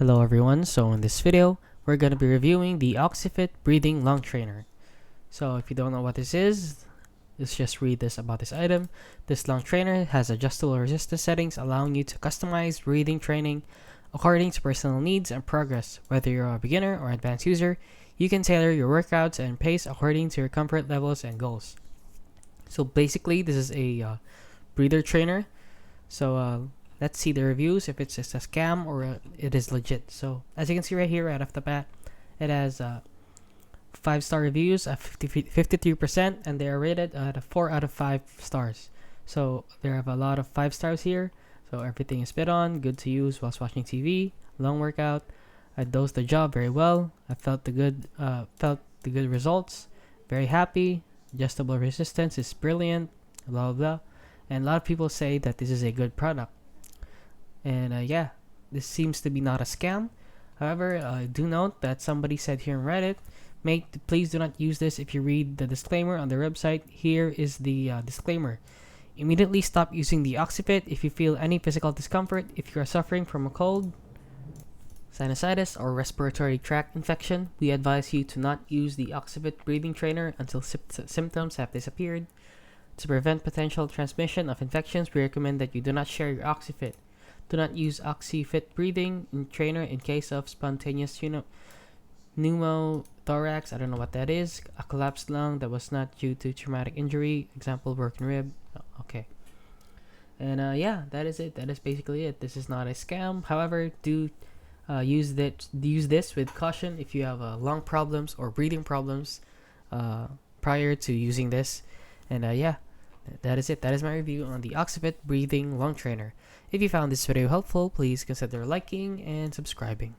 Hello everyone, so in this video, we're going to be reviewing the Oxyfit Breathing Lung Trainer. So if you don't know what this is, let's just read this about this item. This lung trainer has adjustable resistance settings allowing you to customize breathing training according to personal needs and progress. Whether you're a beginner or advanced user, you can tailor your workouts and pace according to your comfort levels and goals. So basically, this is a breather trainer. So let's see the reviews if it's just a scam or it is legit. So as you can see right here, right off the bat, it has 5-star reviews at 53%, and they are rated at a 4 out of 5 stars. So there have a lot of 5 stars here. So everything is spit on, good to use whilst watching TV, long workout. I dosed the job very well. I felt the good results. Very happy. Adjustable resistance is brilliant. Blah blah blah. And a lot of people say that this is a good product. And yeah, this seems to be not a scam. However, do note that somebody said here on Reddit, please do not use this if you read the disclaimer on their website. Here is the disclaimer. Immediately stop using the Oxyfit if you feel any physical discomfort. If you are suffering from a cold, sinusitis, or respiratory tract infection, we advise you to not use the Oxyfit breathing trainer until symptoms have disappeared. To prevent potential transmission of infections, we recommend that you do not share your Oxyfit. Do not use Oxyfit breathing trainer in case of spontaneous pneumothorax. I don't know what that is. A collapsed lung that was not due to traumatic injury. Example, broken rib. Okay. And yeah, that is it. That is basically it. This is not a scam. However, do use this with caution if you have lung problems or breathing problems prior to using this. And yeah, that is it. That is my review on the Oxyfit Breathing Lung Trainer. If you found this video helpful, please consider liking and subscribing.